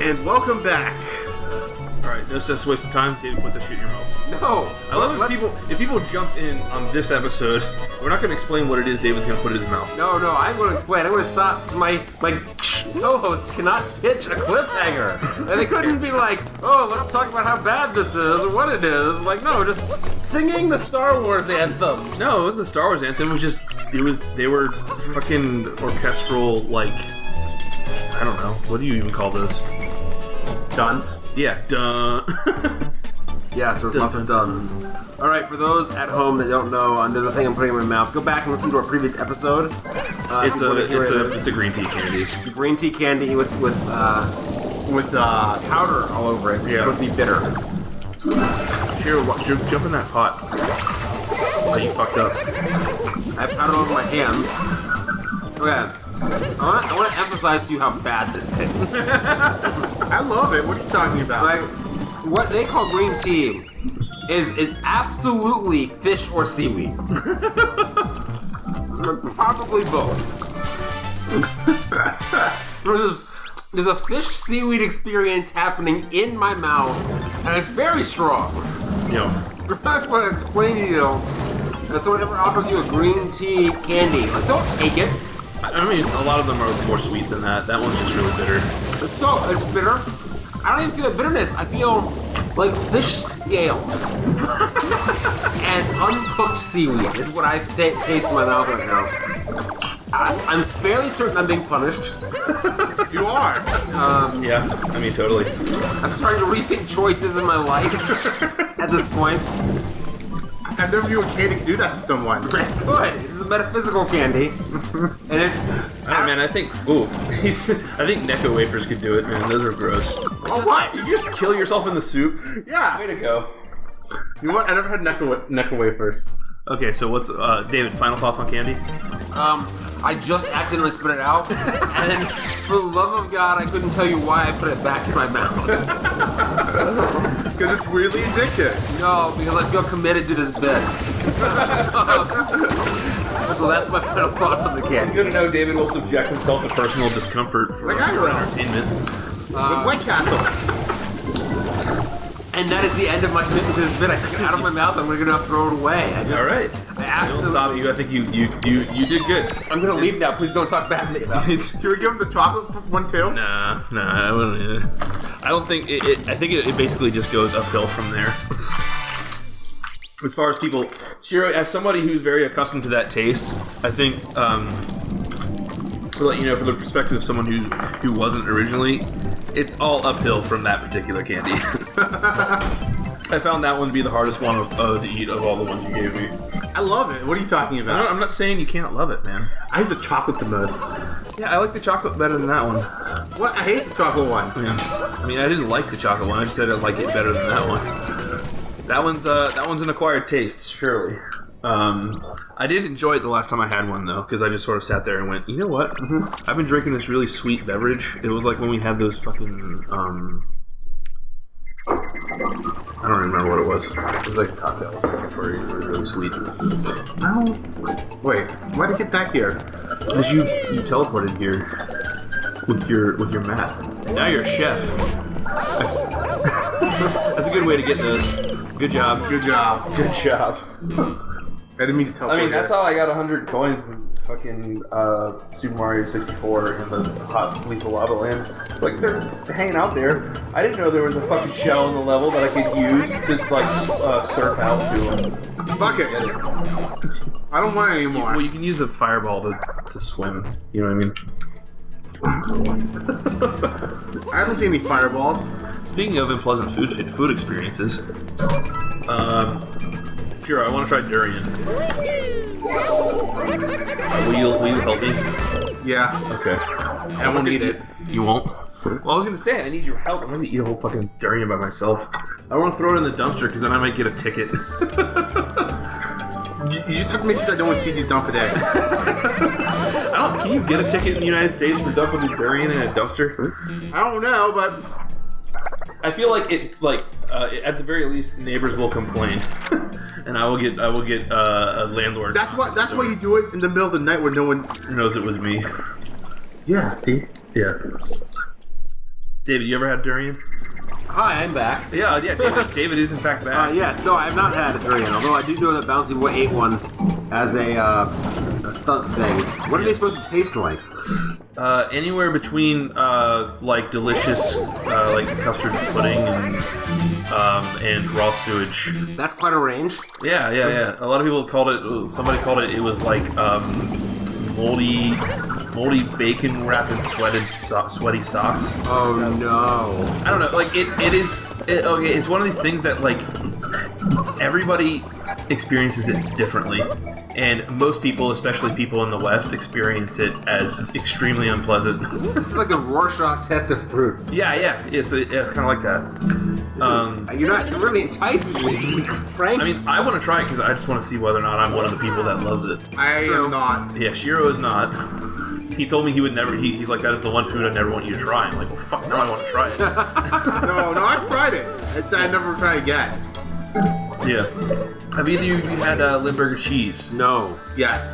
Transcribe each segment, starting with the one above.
And welcome back. Alright, that's just a waste of time. David, put that shit in your mouth. No. I love if people jump in on this episode, we're not going to explain what it is David's going to put in his mouth. No, I'm going to explain. I'm going to stop. My co-hosts cannot pitch a cliffhanger. And they couldn't be like, oh, let's talk about how bad this is or what it is. Like, no, just singing the Star Wars anthem. No, it wasn't the Star Wars anthem. They were fucking orchestral, like, I don't know. What do you even call those? Duns? Yeah, dun. Yes, there's lots of duns. Alright, for those at home that don't know, there's a thing I'm putting in my mouth. Go back and listen to our previous episode. It's a green tea candy. It's a green tea candy with powder all over it. It's supposed to be bitter. Here, jump in that pot. Oh, you fucked up. I have powder over my hands. Okay. I want to emphasize to you how bad this tastes. I love it. What are you talking about? Like, what they call green tea is absolutely fish or seaweed. Probably both. There's a fish-seaweed experience happening in my mouth, and it's very strong. Yeah. So that's what I explain to you. And so whenever offers you a green tea candy, like, don't take it. I mean, a lot of them are more sweet than that. That one's just really bitter. It's bitter. I don't even feel the bitterness. I feel like fish scales and uncooked seaweed is what I taste in my mouth right now. I'm fairly certain I'm being punished. You are. Yeah, I mean, totally. I'm trying to rethink choices in my life at this point. I've never knew a candy could do that to someone. Good. This is a metaphysical candy, and it's. Oh man, I think Necco wafers could do it, man. Those are gross. Oh, what? You just kill yourself in the soup? Yeah. Way to go. You know what? I never had Necco wafers. Okay, so what's David? Final thoughts on candy? I just accidentally spit it out, and for the love of God, I couldn't tell you why I put it back in my mouth. Because it's really addictive. No, because I feel committed to this bit. So that's my final thoughts on the It's candy. good to know David will subject himself to personal discomfort for Like I will. entertainment. With White Castle. And that is the end of my commitment to this bit. I took it out of my mouth. I'm going to throw it away. All right. I absolutely. Don't stop you. I think you did good. I'm going to leave now. Please don't talk badly about it. Should we give him the chocolate one too? Nah, I wouldn't. I don't think it. I think it basically just goes uphill from there. As far as people, Shiro, as somebody who's very accustomed to that taste, I think, to let you know, from the perspective of someone who wasn't originally, it's all uphill from that particular candy. I found that one to be the hardest one to eat of all the ones you gave me. I love it. What are you talking about? I'm not saying you can't love it, man. I hate the chocolate the most. Yeah, I like the chocolate better than that one. What? I hate the chocolate one. Yeah. I mean, I didn't like the chocolate one. I just said I like it better than that one. That one's an acquired taste, surely. I did enjoy it the last time I had one, though, because I just sort of sat there and went, you know what? I've been drinking this really sweet beverage. It was like when we had those fucking, I don't remember what it was. It was like cocktails where it was really sweet. Wait, why did you get back here? Because you teleported here with your mat. Now you're a chef. That's a good way to get those. Good job. Good job. Good job. I didn't mean to teleport. I mean, that's how I got 100 coins in fucking Super Mario 64 in the hot lethal lava land. It's like, they're hanging out there. I didn't know there was a fucking shell in the level that I could use to, like, surf out to. Fuck it. I don't want it anymore. Well, you can use the fireball to swim. You know what I mean? I don't see any fireballs. Speaking of unpleasant food experiences, Pure, I want to try durian. Will you help me? Yeah. Okay. I won't eat it. You won't? Well, I was gonna say I need your help. I'm gonna eat a whole fucking durian by myself. I want to throw it in the dumpster because then I might get a ticket. You just have to make sure I don't want to see you dump it in. Can you get a ticket in the United States for dumping a durian in a dumpster? I don't know, but I feel like at the very least, neighbors will complain, and I will get a landlord. that's why you do it in the middle of the night where no one knows it was me. Yeah. See. Yeah. David, you ever had durian? Hi, I'm back. Yeah, David is in fact back. Yes, no, I have not had a durian, although I do know that Bouncy Boy ate one as a stunt thing. What are they supposed to taste like? Anywhere between like delicious like custard pudding and raw sewage. That's quite a range. Yeah. A lot of people called it. Somebody called it. It was like moldy bacon wrapped in sweaty sauce. Oh no! I don't know. Like it is. Okay, it's one of these things that like everybody experiences it differently. And most people, especially people in the West, experience it as extremely unpleasant. This is like a Rorschach test of fruit. Yeah, it's kind of like that. You're not really enticing me, to be frank. I mean, I want to try it because I just want to see whether or not I'm one of the people that loves it. I am not. Yeah, Shiro is not. He told me he would never. He's like, that is the one food I never want you to try. I'm like, well, fuck, now I want to try it. No, I've tried it. I never tried again. Yeah. Have either of you had Limburger cheese? No. Yeah.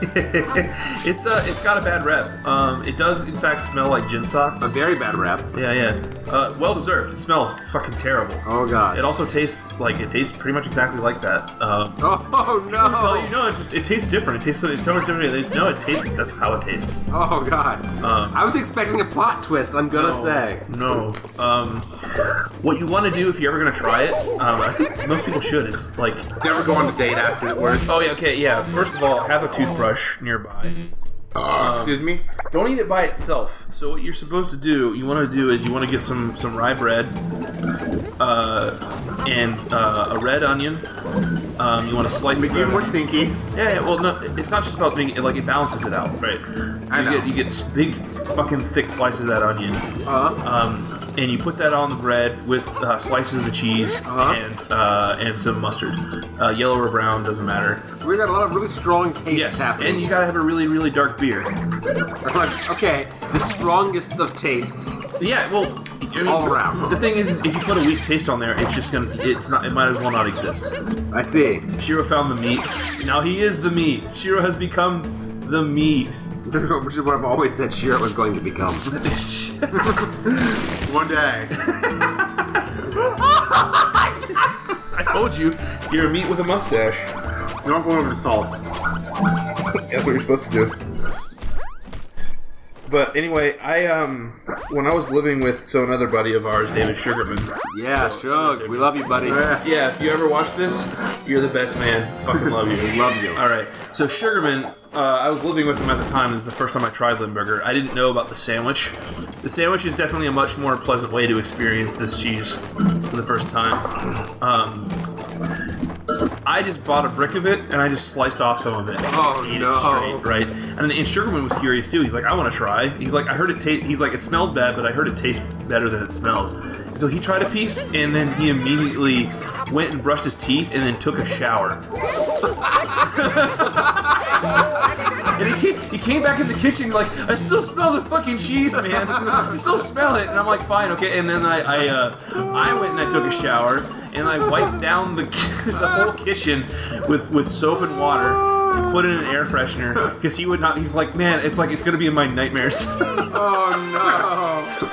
It's got a bad rep. It does in fact smell like gym socks. A very bad rap. Yeah. Well deserved. It smells fucking terrible. Oh god. It also tastes pretty much exactly like that. Oh no. I'm telling you, it tastes different. It tastes so much different. It tastes. That's how it tastes. Oh god. I was expecting a plot twist. I'm gonna say. No. What you want to do if you're ever gonna try it, I think most people should. It's like Never go on a date afterwards. Oh yeah, okay, yeah. First of all, have a toothbrush nearby. Excuse me? Don't eat it by itself. So what you're supposed to do, you want to get some rye bread, and a red onion. You want to slice Make it more it. stinky. Yeah. Well, no, it's not just about making it. Like it balances it out, right? You get big, fucking thick slices of that onion. And you put that on the bread with slices of the cheese and some mustard. Yellow or brown, doesn't matter. So we got a lot of really strong tastes happening. And you gotta have a really, really dark beer. Okay, the strongest of tastes. Yeah, well, I mean, all around. The thing is if you put a weak taste on there, it might as well not exist. I see. Shiro found the meat. Now he is the meat. Shiro has become the meat. Which is what I've always said Shiro was going to become. One day. I told you, you're a meat with a mustache. You're not going over the salt. That's what you're supposed to do. But anyway, when I was living with another buddy of ours, David Sugarman. Yeah, Shug, we love you, buddy. Yeah, if you ever watch this, you're the best man. Fucking love you. We love you. All right, so Sugarman, I was living with him at the time. This is the first time I tried Limburger. I didn't know about the sandwich. The sandwich is definitely a much more pleasant way to experience this cheese for the first time. I just bought a brick of it and I just sliced off some of it. Oh Ate no! it straight, right? And Sugarman was curious too. He's like, I want to try. He's like, I heard it taste. He's like, it smells bad, but I heard it tastes better than it smells. So he tried a piece and then he immediately went and brushed his teeth and then took a shower. And he came back in the kitchen like, I still smell the fucking cheese, man. I still smell it. And I'm like, fine, okay. And then I went and I took a shower and I wiped down the whole kitchen with soap and water and put in an air freshener because he would not. He's like, man, it's gonna be in my nightmares. Oh no!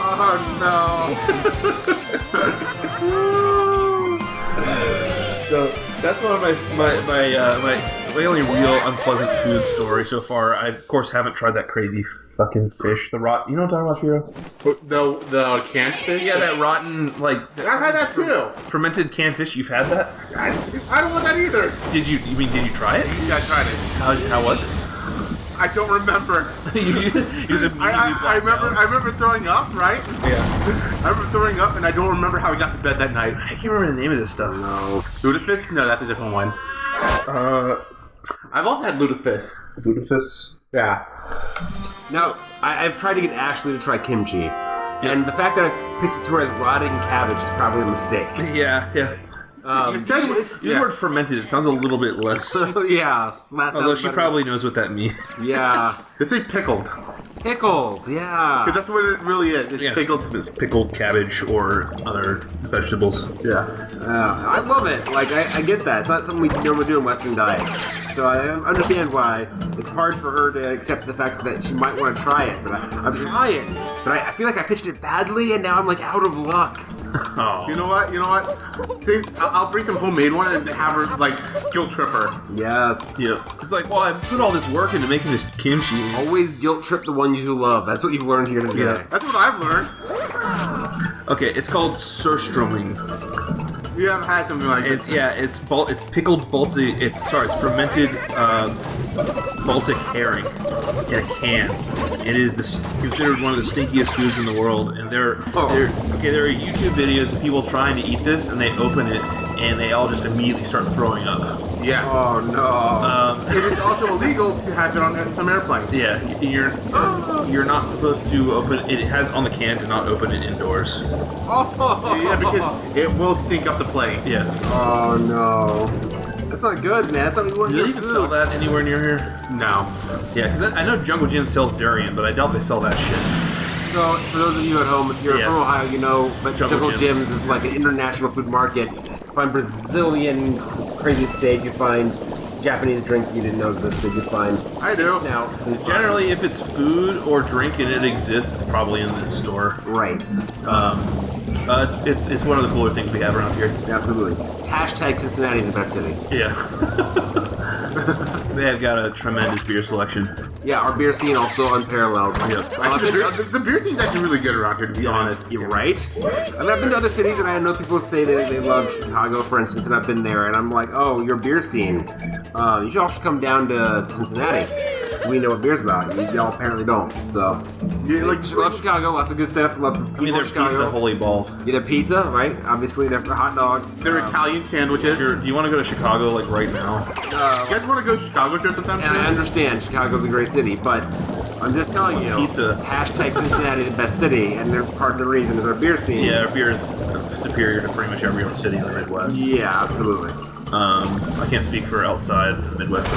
Oh no! So that's one of my only real unpleasant food story so far. I of course haven't tried that crazy fucking fish, the rot. You know what I'm talking about, Shiro? The canned fish? Yeah, that rotten like. I've had that too. Fermented canned fish. You've had that? I don't want that either. Did you try it? Yeah, I tried it. How was it? I don't remember. you just I remember throwing up, right? Yeah. I remember throwing up, and I don't remember how I got to bed that night. I can't remember the name of this stuff. No. Lutefisk? No, that's a different one. I've also had lutefisk. Lutefisk? Yeah. Now, I've tried to get Ashley to try kimchi, and the fact that I pitched it to her as rotting cabbage is probably a mistake. Yeah. Use the word fermented. It sounds a little bit less. Yeah, Although she probably knows what that means. Yeah. Let's say pickled. Pickled, yeah. Because that's what it really is. It's pickled. It's pickled cabbage or other vegetables. Yeah. I love it. Like, I get that. It's not something we normally do in Western diets. So I understand why it's hard for her to accept the fact that she might want to try it. But I'm trying. But I feel like I pitched it badly, and now I'm like out of luck. Oh. You know what? See, I'll bring some homemade one and have her, like, guilt trip her. Yes. Yeah. It's like, well, I put all this work into making this kimchi. Always guilt trip the one you love. That's what you've learned here today. Yeah. That's what I've learned. Okay, it's called surströmming. We haven't had something like this. It's pickled Baltic. It's fermented Baltic herring in a can. It is considered one of the stinkiest foods in the world, and there are YouTube videos of people trying to eat this, and they open it, and they all just immediately start throwing up. Yeah. Oh no. It is also illegal to have it on some airplanes. Yeah, you're not supposed to open it. It has on the can to not open it indoors. Yeah, because it will stink up the plane. Yeah. Oh no. That's not good, man. I thought we weren't Do they good even food. sell that anywhere near here? No. Yeah, because I know Jungle Jim sells durian, but I doubt they sell that shit. So, for those of you at home, if you're from Ohio, you know, but Jungle Jim's is like an international food market. You find Brazilian crazy steak, you find Japanese drink you didn't know existed, you find I do. snouts. And Generally, if it's food or drink and it exists, it's probably in this store. Right. It's one of the cooler things we have around here. Absolutely. It's hashtag Cincinnati the best city. Yeah. They have got a tremendous beer selection. Yeah, our beer scene also unparalleled. Yeah. The beer scene's actually really good around here, to be honest. You're right. I mean, I've been to other cities, and I know people say that they love Chicago, for instance, and I've been there, and I'm like, oh, your beer scene. You should also come down to Cincinnati. We know what beer's about. Y'all apparently don't. So, Yeah, like, love Chicago. Lots of good stuff. Love people Either in Chicago. pizza, holy balls. Get a pizza, right? Obviously, they're for hot dogs. their Italian sandwiches. Do you want to go to Chicago like right now? You guys want to go to Chicago trip sometime And I soon? understand Chicago's a great city, but I'm just telling you, Pizza. hashtag Cincinnati the best city, and they're part of the reason is our beer scene. Yeah, our beer is superior to pretty much every other city in the Midwest. Yeah, absolutely. I can't speak for outside the Midwest.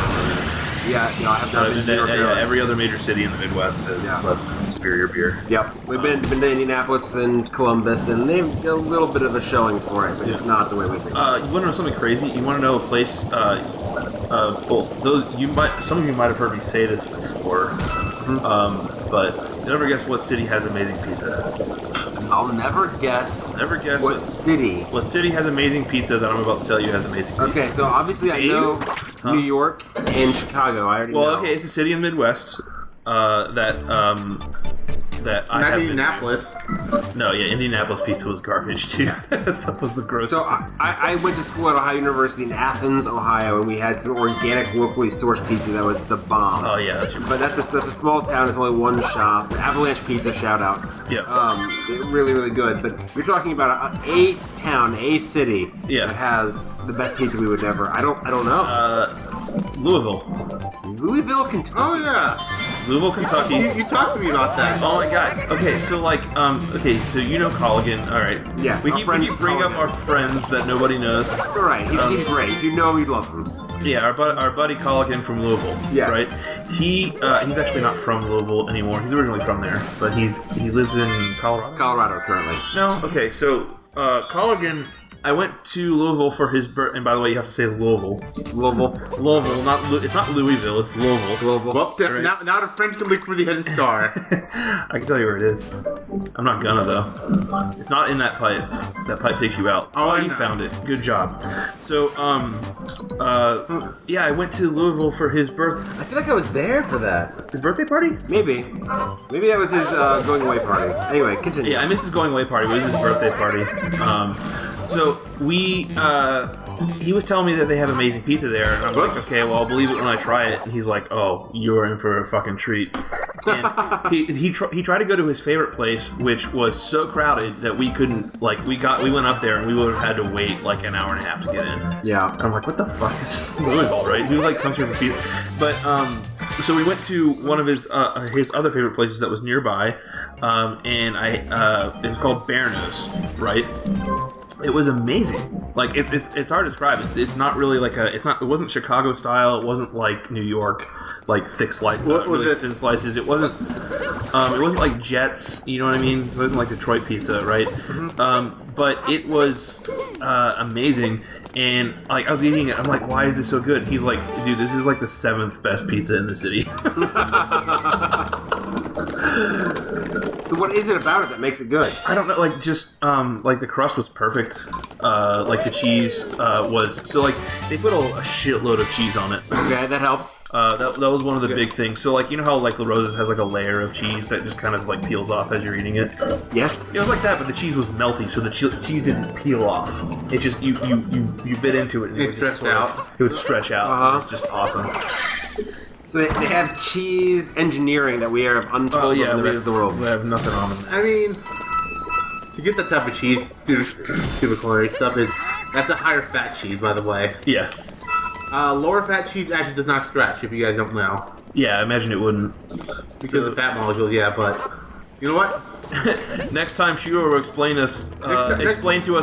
Yeah, I have not been to New York. Every other major city in the Midwest has less superior beer. Yep, we've been to Indianapolis and Columbus, and they've got a little bit of a showing for it, but it's not the way we think. You want to know something crazy? You want to know a place? Some of you might have heard me say this before, but never guess what city has amazing pizza. I'll never guess Never guess what city. What city has amazing pizza that I'm about to tell you has amazing pizza. Okay, so obviously I know New York and Chicago. I already know. Well, okay, it's a city in the Midwest that I Not have Indianapolis. No, yeah, Indianapolis pizza was garbage too. That stuff was the grossest. So I went to school at Ohio University in Athens, Ohio, and we had some organic, locally sourced pizza that was the bomb. Oh yeah, that's But that's a small town. It's only one shop. Avalanche Pizza, shout out. Yeah. Really, really good. But you're talking about a town, a city Yeah. that has the best pizza we would ever. I don't know. Louisville, Louisville, Kentucky. Oh, yeah. Louisville, Kentucky. You talked to me about that. Oh my god. Okay, so so you know Colligan, all right? Yes, We our keep friend bring up Colligan. our friends that nobody knows. It's all right. He's great. You know we love him. Yeah, our buddy Colligan from Louisville. Yes. Right. He's actually not from Louisville anymore. He's originally from there, but he lives in Colorado. Colorado currently. No. Okay, so Colligan. I went to Louisville for his birth, and by the way, you have to say Louisville. Louisville. Louisville, it's not Louisville, it's Louisville. Well, Right. now the friends can look for the hidden star. I can tell you where it is. I'm not gonna though. It's not in that pipe. That pipe takes you out. Oh, I you know. found it. Good job. So, yeah, I went to Louisville for his I feel like I was there for that. birthday party. Maybe that was his going away party. Anyway, continue. Yeah, I missed his going away party. It was his birthday party. So he was telling me that they have amazing pizza there, and I'm like, okay, well, I'll believe it when I try it. And he's like, oh, you're in for a fucking treat. And he tried to go to his favorite place, which was so crowded that we couldn't, we went up there and we would have had to wait like an hour and a half to get in. Yeah. And I'm like, what the fuck is Louisville, right? Who comes here for pizza? But so we went to one of his other favorite places that was nearby, and it was called Bear Nose, right? It was amazing. Like it's hard to describe. It's not really like a. It wasn't Chicago style. It wasn't like New York, like thick slices, really thin slices. It wasn't. It wasn't like Jets. You know what I mean? It wasn't like Detroit pizza, right? But it was amazing. And like I was eating it, I'm like, why is this so good? He's like, dude, this is like the 7th best pizza in the city. So what is it about it that makes it good? I don't know, like just like the crust was perfect. Like the cheese was so like they put a shitload of cheese on it. Okay, that helps. That was one of the big things. So like you know how like La Rosa's has like a layer of cheese that just kind of like peels off as you're eating it. Yes. It was like that, but the cheese was melty, so the cheese didn't peel off. It just you bit into it. And It stretched out. It would stretch out. It was just awesome. So they have cheese engineering that we have untold in the rest of the world. We have nothing on them. I mean, to get that type of cheese, through the culinary stuff, that's a higher fat cheese, by the way. Yeah. Lower fat cheese actually does not stretch, if you guys don't know. Yeah, I imagine it wouldn't. Because of the fat molecules, yeah, but you know what? Next time Shiro will explain to us.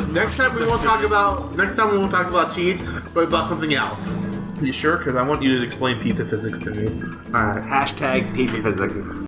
Next time we won't talk about cheese, but about something else. Are you sure? Because I want you to explain pizza physics to me. Alright, hashtag pizza physics.